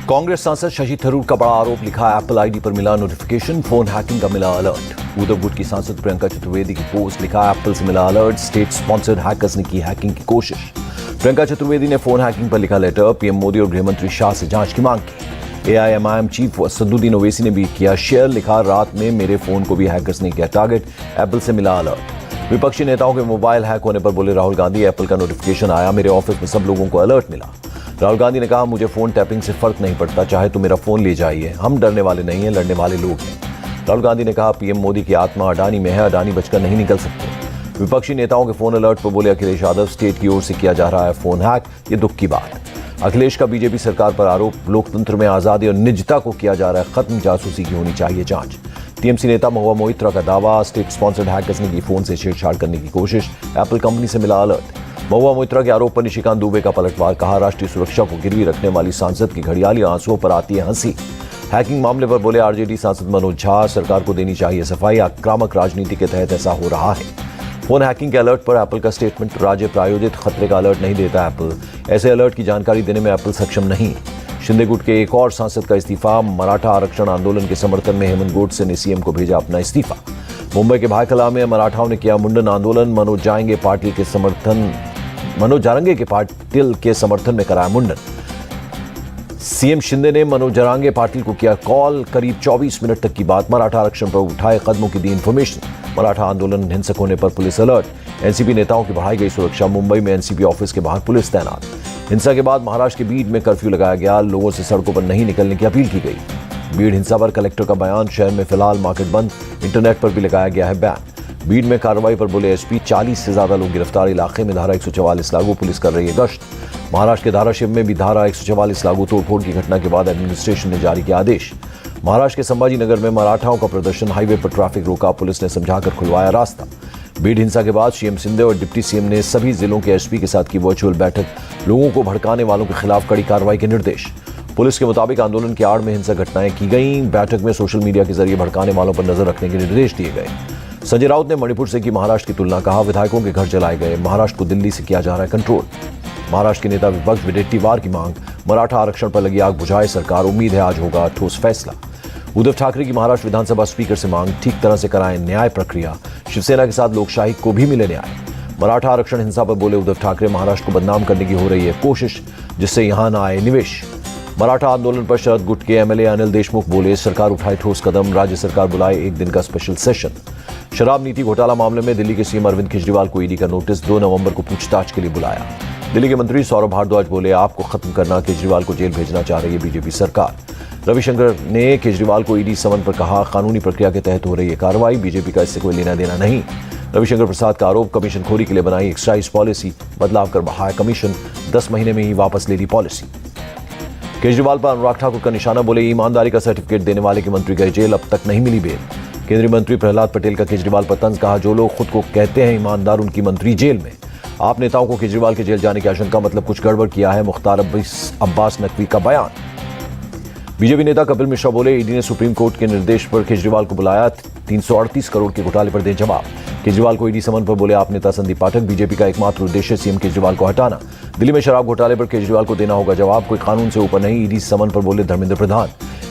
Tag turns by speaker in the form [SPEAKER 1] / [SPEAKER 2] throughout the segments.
[SPEAKER 1] कांग्रेस सांसद शशि थरूर का बड़ा आरोप लिखा, एप्पल आईडी पर मिला नोटिफिकेशन, फोन हैकिंग का मिला अलर्ट। उद्धव गुट की सांसद प्रियंका चतुर्वेदी की पोस्ट, लिखा एप्पल से मिला अलर्ट, स्टेट स्पॉन्सर्ड हैकर्स ने की हैकिंग की कोशिश। प्रियंका चतुर्वेदी ने फोन हैकिंग पर लिखा लेटर, पीएम मोदी और गृहमंत्री शाह से जांच की मांग की। एआईएमआईएम चीफ सद्दुद्दीन ओवैसी ने भी किया शेयर, लिखा रात में मेरे फोन को भी हैकर्स ने किया टारगेट, एप्पल से मिला अलर्ट। विपक्षी नेताओं के मोबाइल हैक होने पर बोले राहुल गांधी, एप्पल का नोटिफिकेशन आया, मेरे ऑफिस में सब लोगों को अलर्ट मिला। राहुल गांधी ने कहा, मुझे फोन टैपिंग से फर्क नहीं पड़ता, चाहे तो मेरा फोन ले जाइए, हम डरने वाले नहीं हैं, लड़ने वाले लोग हैं। राहुल गांधी ने कहा, पीएम मोदी की आत्मा अडानी में है, अडानी बचकर नहीं निकल सकते। विपक्षी नेताओं के फोन अलर्ट पर बोले अखिलेश यादव, स्टेट की ओर से किया जा रहा है फोन हैक, ये दुख की बात। अखिलेश का बीजेपी सरकार पर आरोप, लोकतंत्र में आजादी और निजता को किया जा रहा है खत्म, जासूसी की होनी चाहिए जांच। टीएमसी नेता महुआ मोइत्रा का दावा, स्टेट स्पॉन्सर्ड हैकर्स ने की फोन से छेड़छाड़ करने की कोशिश, एप्पल कंपनी से मिला अलर्ट। महुआ मोइत्रा के आरोप पर निशिकांत दुबे का पलटवार, कहा राष्ट्रीय सुरक्षा को गिरवी रखने वाली सांसद की घड़ियाली आंसुओं पर आती है हंसी। हैकिंग मामले पर बोले आरजेडी सांसद मनोज झा, सरकार को देनी चाहिए सफाई, आक्रामक राजनीति के तहत ऐसा हो रहा है। फोन हैकिंग के अलर्ट पर एप्पल का स्टेटमेंट, राज्य प्रायोजित खतरे का अलर्ट नहीं देता एप्पल, ऐसे अलर्ट की जानकारी देने में एप्पल सक्षम नहीं। शिंदे गुट के एक और सांसद का इस्तीफा, मराठा आरक्षण आंदोलन के समर्थन में हेमंत गोडसे ने सीएम को भेजा अपना इस्तीफा। मुंबई के भायखला में मराठाओं ने किया मुंडन आंदोलन, मनोज जारंगे के पाटिल के समर्थन में कराया मुंडन। सीएम शिंदे ने मनोज जारंगे पाटिल को किया कॉल, करीब 24 मिनट तक की बात, मराठा आरक्षण पर उठाए कदमों की दी इंफॉर्मेशन। मराठा आंदोलन हिंसक होने पर पुलिस अलर्ट, एनसीपी नेताओं की बढ़ाई गई सुरक्षा, मुंबई में एनसीपी ऑफिस के बाहर पुलिस तैनात। हिंसा के बाद महाराष्ट्र के बीड में कर्फ्यू लगाया गया, लोगों से सड़कों पर नहीं निकलने की अपील की गई। बीड हिंसा पर कलेक्टर का बयान, शहर में फिलहाल मार्केट बंद, इंटरनेट पर भी लगाया गया है बैन। बीड में कार्रवाई पर बोले एसपी, 40 से ज्यादा लोग गिरफ्तार, इलाके में धारा 144 लागू, पुलिस कर रही है गश्त। महाराष्ट्र के धाराशिव में भी धारा 144 लागू, तोड़फोड़ की घटना के बाद एडमिनिस्ट्रेशन ने जारी किया आदेश। महाराष्ट्र के संभाजी नगर में मराठाओं का प्रदर्शन, हाईवे पर ट्रैफिक रोका, पुलिस ने समझाकर खुलवाया रास्ता। बीड हिंसा के बाद सीएम शिंदे और डिप्टी सीएम ने सभी जिलों के एसपी के साथ की वर्चुअल बैठक, लोगों को भड़काने वालों के खिलाफ कड़ी कार्रवाई के निर्देश। पुलिस के मुताबिक आंदोलन की आड़ में हिंसक घटनाएं की गई। बैठक में सोशल मीडिया के जरिए भड़काने वालों पर नजर रखने के निर्देश दिए गए। संजय राउत ने मणिपुर से की महाराष्ट्र की तुलना, कहा विधायकों के घर जलाए गए, महाराष्ट्र को दिल्ली से किया जा रहा है कंट्रोल। महाराष्ट्र के नेता विपक्ष विडेट्टीवार की मांग, मराठा आरक्षण पर लगी आग बुझाए सरकार, उम्मीद है आज होगा ठोस फैसला। उद्धव ठाकरे की महाराष्ट्र विधानसभा स्पीकर से मांग, ठीक तरह से कराएं न्याय प्रक्रिया, शिवसेना के साथ लोकशाही को भी मिले न्याय। मराठा आरक्षण हिंसा पर बोले उद्धव ठाकरे, महाराष्ट्र को बदनाम करने की हो रही है कोशिश, जिससे यहां न आए निवेश। मराठा आंदोलन पर शरद गुट के एमएलए अनिल देशमुख बोले, सरकार उठाए ठोस कदम, राज्य सरकार बुलाए एक दिन का स्पेशल सेशन। शराब नीति घोटाला मामले में दिल्ली के सीएम अरविंद केजरीवाल को ईडी का नोटिस, 2 नवंबर को पूछताछ के लिए बुलाया। दिल्ली के मंत्री सौरभ भारद्वाज बोले, आपको खत्म करना, केजरीवाल को जेल भेजना चाह रही है बीजेपी सरकार। रविशंकर ने केजरीवाल को ईडी समन पर कहा, कानूनी प्रक्रिया के तहत हो रही है कार्रवाई, बीजेपी का इससे कोई लेना देना नहीं। रविशंकर प्रसाद का आरोप, कमीशन खोरी के लिए बनाई एक्साइज पॉलिसी, बदलाव कर बढ़ाया कमीशन, 10 महीने में ही वापस ले ली पॉलिसी। केजरीवाल पर अनुराग ठाकुर का निशाना, बोले ईमानदारी का सर्टिफिकेट देने वाले के मंत्री गए जेल, अब तक नहीं मिली बेल। केंद्रीय मंत्री प्रहलाद पटेल का केजरीवाल पर तंज, कहा जो लोग खुद को कहते हैं ईमानदार, उनकी मंत्री जेल में। आप नेताओं को केजरीवाल के जेल जाने की आशंका, मतलब कुछ गड़बड़ किया है, मुख्तार अब्बास नकवी का बयान। बीजेपी नेता कपिल मिश्रा बोले, ईडी ने सुप्रीम कोर्ट के निर्देश पर केजरीवाल को बुलाया, 338 करोड़ के घोटाले पर दें जवाब। केजरीवाल को ईडी समन पर बोले आप नेता संदीप पाठक, बीजेपी का एकमात्र उद्देश्य सीएम केजरीवाल को हटाना। दिल्ली में शराब घोटाले पर केजरीवाल को देना होगा जवाब, कोई कानून से ऊपर नहीं, ईडी समन पर बोले धर्मेंद्र प्रधान।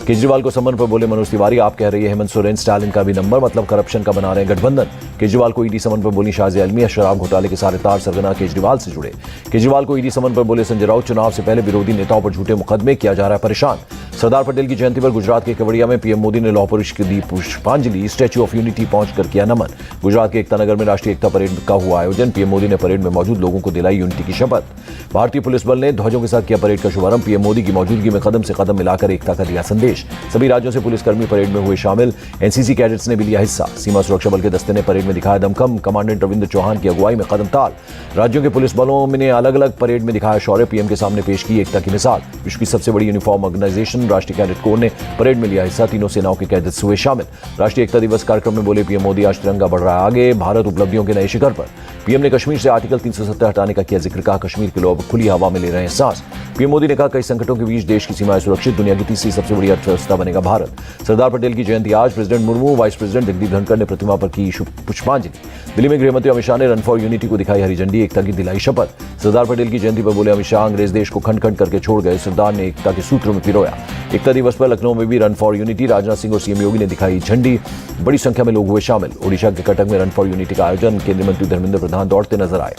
[SPEAKER 1] केजरीवाल को समन पर बोले मनोज तिवारी, आप कह रही है हेमंत सोरेन, स्टालिन का भी नंबर, मतलब करप्शन का बना रहे हैं गठबंधन। केजरीवाल को ईडी समन पर बोली शाजिया अलमी, शराब घोटाले के सारे तार सरगना केजरीवाल से जुड़े। केजरीवाल को ईडी समन पर बोले संजय राउत, चुनाव से पहले विरोधी नेताओं पर झूठे मुकदमे, किया जा रहा है परेशान। सरदार पटेल की जयंती पर गुजरात के केवड़िया में पीएम मोदी ने लौह पुरुष की दी पुष्पांजलि, स्टैच्यू ऑफ यूनिटी पहुंचकर किया नमन। गुजरात के एकता नगर में राष्ट्रीय एकता परेड का हुआ आयोजन, पीएम मोदी ने परेड में मौजूद लोगों को दिलाई यूनिटी की शपथ। भारतीय पुलिस बल ने ध्वजों के साथ किया परेड का शुभारंभ, पीएम मोदी की मौजूदगी में कदम से कदम मिलाकर एकता का दिया संदेश। सभी राज्यों से पुलिसकर्मी परेड में हुए शामिल, एनसीसी कैडेट्स ने भी लिया हिस्सा। सीमा सुरक्षा बल के दस्ते ने परेड में दिखाया दमखम, कमांडेंट रविंद्र चौहान की अगुवाई में कदम ताल। राज्यों के पुलिस बलों ने अलग अलग परेड में दिखाया शौर्य, पीएम के सामने पेश की एकता की मिसाल। विश्व की सबसे बड़ी यूनिफॉर्म ऑर्गेनाइजेशन राष्ट्रीय कैडेट कोर ने परेड में लिया हिस्सा। तीनों सेनाओं के कैडेट्स हुए शामिल। राष्ट्रीय एकता दिवस कार्यक्रम में बोले पीएम मोदी, आज तिरंगा बढ़ रहा है आगे, भारत उपलब्धियों के नए शिखर पर। पीएम ने कश्मीर से आर्टिकल 370 हटाने का किया जिक्र, कहा कश्मीर के लोग खुली हवा में ले रहे हैं सांस। पीएम मोदी ने कहा कई संकटों के बीच देश की सीमाएं सुरक्षित, दुनिया की तीसरी सबसे बड़ी अर्थव्यवस्था बनेगा भारत। सरदार पटेल की जयंती आज, president Murmu, vice president Jagdeep Dhankhar ने प्रतिमा पर की पुष्पांजलि। दिल्ली में गृहमंत्री अमित शाह ने रन फॉर यूनिटी को दिखाई हरी झंडी, एकता की दिलाई शपथ। सरदार पटेल की जयंती पर बोले अमित शाह, अंग्रेज देश को खंड खंड करके छोड़ गए, सरदार ने एकता के सूत्रों में पिरोया। एकता दिवस पर लखनऊ में भी run for unity, Rajnath Singh और सीएम योगी ने दिखाई झंडी, बड़ी संख्या में लोग हुए शामिल। ओडिशा के कटक में रन फॉर यूनिटी का आयोजन, केंद्रीय मंत्री धर्मेंद्र प्रधान दौड़ते नजर आए।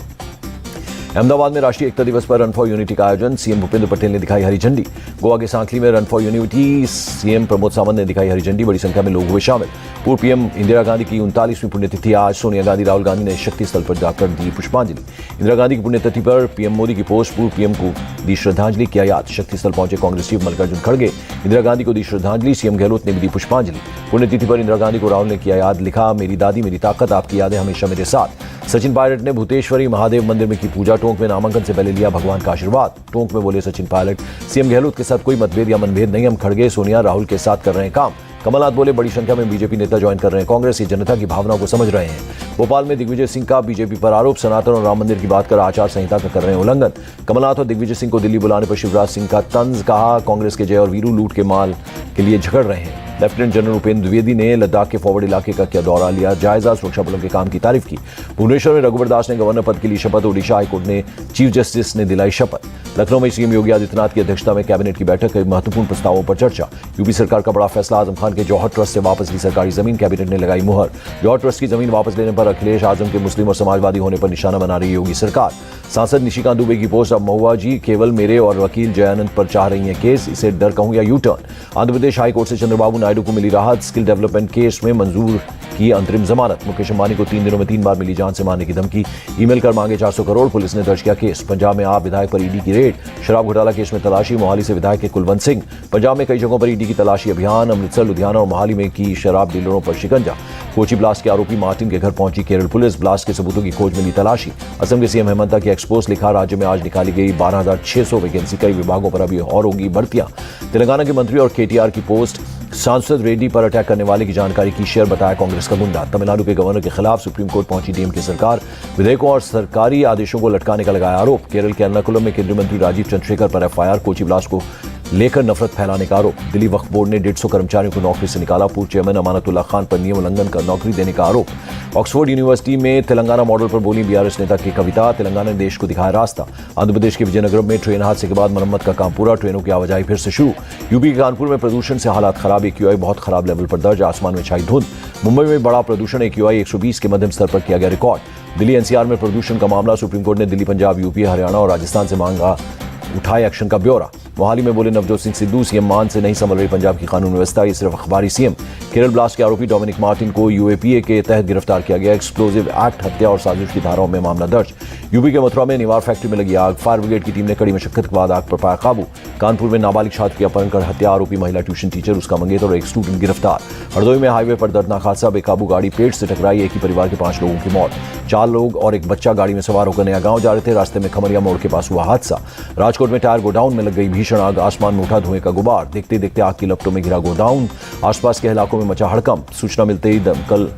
[SPEAKER 1] अहमदाबाद में राष्ट्रीय एकता दिवस पर रन फॉर यूनिटी का आयोजन, सीएम भूपेंद्र पटेल ने दिखाई हरी झंडी। गोवा के सांकली में run for unity, CM Pramod Sawant ने दिखाई हरी झंडी, बड़ी संख्या में लोग हुए शामिल। पूर्व पीएम इंदिरा गांधी की 39वीं पुण्यतिथि आज, सोनिया गांधी, राहुल गांधी ने शक्ति स्थल पर जाकर दी पुष्पांजलि। इंदिरा गांधी की पुण्यतिथि पर पीएम मोदी की पोस्ट, पूर्व पीएम को दी श्रद्धांजलि, किया याद। शक्ति स्थल पहुंचे कांग्रेस चीफ मल्लिकार्जुन खड़गे, इंदिरा गांधी को दी श्रद्धांजलि, सीएम गहलोत ने भी दी पुष्पांजलि। पुण्यतिथि पर इंदिरा गांधी को राहुल ने किया याद, लिखा मेरी दादी मेरी ताकत, आपकी यादें हमेशा मेरे साथ। सचिन पायलट ने भूतेश्वरी महादेव मंदिर में की पूजा, टोंक में नामांकन से पहले लिया भगवान का आशीर्वाद। टोंक में बोले सचिन पायलट, सीएम गहलोत के साथ कोई मतभेद या मनभेद नहीं, हम खड़गे, सोनिया, राहुल के साथ कर रहे हैं काम। कमलनाथ बोले बड़ी संख्या में बीजेपी नेता ज्वाइन कर रहे हैं कांग्रेस, ये जनता की भावनाओं को समझ रहे हैं। भोपाल में दिग्विजय सिंह का बीजेपी पर आरोप, सनातन और राम मंदिर की बात कर आचार संहिता का कर रहे हैं उल्लंघन। कमलनाथ और दिग्विजय सिंह को दिल्ली बुलाने पर शिवराज सिंह का तंज, कहा कांग्रेस के जय और वीरू लूट के माल के लिए झगड़ रहे हैं। लेफ्टिनेंट जनरल उपेंद्र द्विवेदी ने लद्दाख के फॉरवर्ड इलाके का किया दौरा, लिया जायजा, सुरक्षा बलों के काम की तारीफ की। भुवनेश्वर में रघुवर दास ने गवर्नर पद के लिए शपथ, ओडिशा हाईकोर्ट ने चीफ जस्टिस ने दिलाई शपथ। लखनऊ में सीएम योगी आदित्यनाथ की अध्यक्षता में कैबिनेट की बैठक, कई महत्वपूर्ण प्रस्तावों पर चर्चा। यूपी सरकार का बड़ा फैसला, आजम खान के जौहर ट्रस्ट से वापस ली सरकारी जमीन, कैबिनेट ने लगाई मुहर। जौहर ट्रस्ट की जमीन वापस लेने पर अखिलेश आजम के मुस्लिम और समाजवादी होने पर निशाना बना रही योगी सरकार। सांसद निशिकांत दुबे की पोस्ट, अब महुआ जी केवल मेरे और वकील जयानंद पर चाह रही हैं केस, इसे डर कहूं या U turn. Andhra Pradesh high court से चंद्रबाबू नायडू को मिली राहत, स्किल डेवलपमेंट केस में मंजूर की अंतरिम जमानत। मुकेश अंबानी को 3 दिनों में 3 बार मिली जान से मारने की धमकी, ईमेल कर मांगे 400 करोड़, पुलिस ने दर्ज किया केस। पंजाब में आप विधायक पर ईडी की रेड, शराब घोटाला केस में तलाशी, मोहाली से विधायक के कुलवंत सिंह। पंजाब में कई जगहों पर ईडी की तलाशी अभियान, अमृतसर, लुधियाना और मोहाली में की शराब डीलरों पर शिकंजा। कोची ब्लास्ट के आरोपी मार्टिन के घर पहुंची केरल पुलिस, ब्लास्ट के सबूतों की खोज में ली तलाशी। असम के सीएम हेमंता की एक्सपोज, लिखा राज्य में आज निकाली गई 12,600 वैकेंसी, कई विभागों पर अभी और होंगी भर्तियां। तेलंगाना के मंत्री और केटीआर की पोस्ट, सांसद रेड्डी पर अटैक करने वाले की जानकारी की शेयर, बताया कांग्रेस का गुंडा। तमिलनाडु के गवर्नर के खिलाफ सुप्रीम कोर्ट पहुंची डीएमके सरकार, विधेयकों और सरकारी आदेशों को लटकाने का लगाया आरोप। केरल के एर्नाकुलम में केंद्रीय मंत्री राजीव चंद्रशेखर पर एफआईआर, कोची ब्लास्ट को लेकर नफरत फैलाने का आरोप। दिल्ली वक्फ बोर्ड ने 150 कर्मचारियों को नौकरी से निकाला, पूर्व चेयरमैन अमानतुल्लाह खान पर नियम उल्लंघन कर नौकरी देने का आरोप। ऑक्सफोर्ड यूनिवर्सिटी में तेलंगाना मॉडल पर बोली बीआरएस नेता की कविता, तेलंगाना ने देश को दिखाया रास्ता। आंध्र प्रदेश के विजयनगरम में ट्रेन हादसे के बाद मरम्मत का काम पूरा, ट्रेनों की आवाजाही फिर से शुरू। यूपी के कानपुर में प्रदूषण से हालात खराब, एक्यूआई बहुत खराब लेवल पर दर्ज, आसमान में छाई धुंध। मुंबई में बड़ा प्रदूषण, एक्यूआई 120 के मध्यम स्तर पर किया गया रिकॉर्ड। दिल्ली एनसीआर में प्रदूषण का मामला, सुप्रीम कोर्ट ने दिल्ली, पंजाब, यूपी, हरियाणा और राजस्थान से मांगा उठाए एक्शन का ब्यौरा। मोहाली में बोले नवजोत सिंह सिद्धू, सीएम मान से नहीं संभल रही पंजाब की कानून व्यवस्था, ये सिर्फ अखबारी सीएम। केरल ब्लास्ट के आरोपी डोमिनिक मार्टिन को यूएपीए के तहत गिरफ्तार किया गया, एक्सप्लोजिव एक्ट, हत्या और साजिश की धाराओं में मामला दर्ज। यूपी के मथुरा में निवार फैक्ट्री में लगी आग, फायर ब्रिगेड की टीम ने कड़ी मशक्कत के बाद आग पर पाया काबू। कानपुर में नाबालिग छात्र की अपहरण कर हत्या, आरोपी महिला ट्यूशन टीचर, उसका मंगेतर और एक स्टूडेंट गिरफ्तार। हरदोई में हाईवे पर दर्दनाक हादसा, बेकाबू गाड़ी पेड़ से टकराई, एक ही परिवार के 5 लोगों की मौत। 4 लोग और एक बच्चा गाड़ी में सवार होकर नया गांव जा रहे थे, रास्ते में खमरिया मोड़ के पास हुआ हादसा। राजकोट में टायर गोडाउन में लग गई भीषण आग, आसमान में उठा धुएं का गुबार, देखते देखते आग की लपटों में घिरा गोडाउन, आसपास के इलाकों में मचा हड़कंप। सूचना मिलते ही दमकल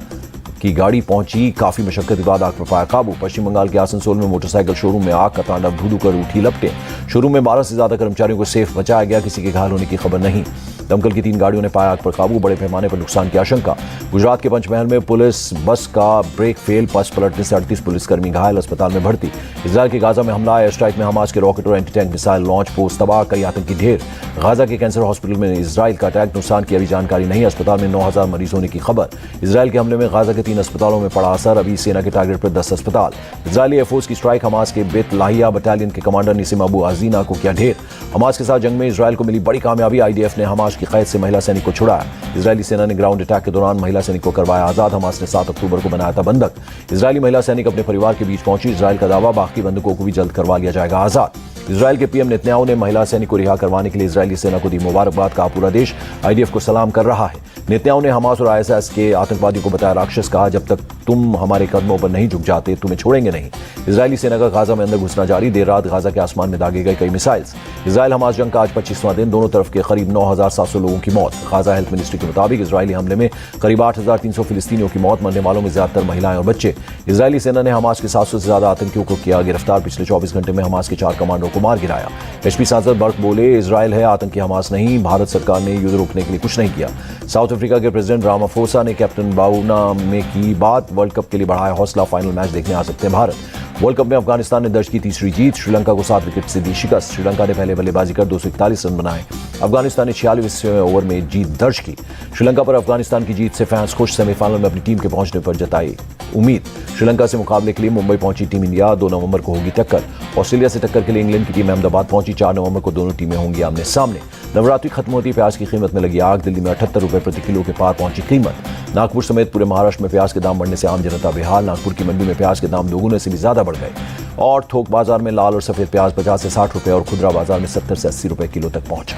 [SPEAKER 1] की गाड़ी पहुंची, काफी मशक्कत के बाद आग पर पाया काबू। पश्चिम बंगाल के आसनसोल में मोटरसाइकिल शोरूम में आग का तांडव, धू कर उठी लपटें। शोरूम में 12 से ज्यादा कर्मचारियों को सेफ बचाया गया, किसी के घायल होने की खबर नहीं। दमकल की 3 गाड़ियों ने पाया आग पर काबू, बड़े पैमाने पर नुकसान की आशंका। गुजरात के पंचमहल में पुलिस बस का ब्रेक फेल, बस पलटने से 38 पुलिसकर्मी घायल, अस्पताल में भर्ती। इजरायल के गाजा में हमला, एयर स्ट्राइक में हमास के रॉकेट और anti tank missile launch post तबाह, कई आतंकी ढेर। गाजा के कैंसर हॉस्पिटल में इजराइल का अटैक, नुकसान की अभी जानकारी नहीं, अस्पताल में 9000 मरीज होने की खबर। इजराइल के हमले में गाजा के 3 अस्पतालों में पड़ा असर, अभी सेना के टारगेट पर 10 अस्पताल। इजरायली एयरफोर्स की स्ट्राइक, हमास के बेत लाहिया बटालियन के कमांडर निसिम अबू आजीना को किया ढेर। हमास के साथ जंग में इजराइल को मिली बड़ी कामयाबी, आईडीएफ ने हमास की कैद से महिला सैनिक को छुड़ाया। इजरायली सेना ने ग्राउंड अटैक के दौरान महिला सैनिक को करवाया आजाद, हमास ने 7 अक्टूबर को बनाया था बंधक। इजरायली महिला सैनिक अपने परिवार के बीच पहुंची, इजराइल का दावा बाकी बंधकों को भी जल्द करवा लिया जाएगा आजाद। इजराइल के पीएम नेतन्याहू ने महिला सैनिक को रिहा करवाने के लिए इजरायली सेना को दी मुबारकबाद। कहा पूरा देश आईडीएफ को सलाम कर रहा है। नेतन्याहू ने हमास और आईएसआईएस के आतंकवादियों को बताया राक्षस। कहा जब तक तुम हमारे कदमों पर नहीं झुक जाते तुम्हें छोड़ेंगे नहीं। इजरायली सेना का गाजा में अंदर घुसना जारी। देर रात गाजा के आसमान में दागे गए कई मिसाइल्स। इजराइल हमास जंग का आज 25वां दिन। दोनों तरफ के करीब 9,700 लोगों की मौत। गाजा हेल्थ मिनिस्ट्री के मुताबिक इजरायली हमले में करीब 8,300 फिलिस्तीनियों की मौत। मरने वालों में ज्यादातर महिलाएं और बच्चे। इजरायली सेना ने हमास के 700 से ज्यादा आतंकियों को किया गिरफ्तार। पिछले 24 घंटे में हमास के 4 कमांडरों को मार गिराया। एचपी सांसद बर्क बोले इजराइल है आतंकी, हमास नहीं। भारत सरकार ने युद्ध रोकने के लिए कुछ नहीं किया। साउथ अफ्रीका के प्रेसिडेंट रामाफोसा ने कैप्टन बाउना में की बात। वर्ल्ड कप के लिए बढ़ाया हौसला। फाइनल मैच देखने आ सकते हैं भारत। वर्ल्ड कप में अफगानिस्तान ने दर्ज की तीसरी जीत। श्रीलंका को 7 विकेट से दी शिकस्त। श्रीलंका ने पहले बल्लेबाजी कर 241 रन बनाए। अफगानिस्तान ने 46वें ओवर में जीत दर्ज की। श्रीलंका पर अफगानिस्तान की जीत से फैंस खुश। सेमीफाइनल में अपनी टीम के पहुंचने पर जताई उम्मीद। श्रीलंका से मुकाबले के लिए मुंबई पहुंची टीम इंडिया। 2 नवंबर को होगी टक्कर। ऑस्ट्रेलिया से टक्कर के लिए इंग्लैंड की टीम अहमदाबाद पहुंची। 4 नवंबर को दोनों टीमें होंगी आमने सामने। नवरात्रि खत्म होती प्याज की कीमत में लगी आग। दिल्ली में 78 रुपए प्रति किलो के पार पहुंची कीमत। नागपुर समेत पूरे महाराष्ट्र में प्याज के दाम बढ़ने से आम जनता बेहाल। नागपुर की मंडी में प्याज के दाम दोगुने से भी ज्यादा बढ़ गए और थोक बाजार में लाल और सफेद प्याज 50 से 60 रुपए और खुदरा बाजार में 70 से 80 रुपए किलो तक पहुंचा।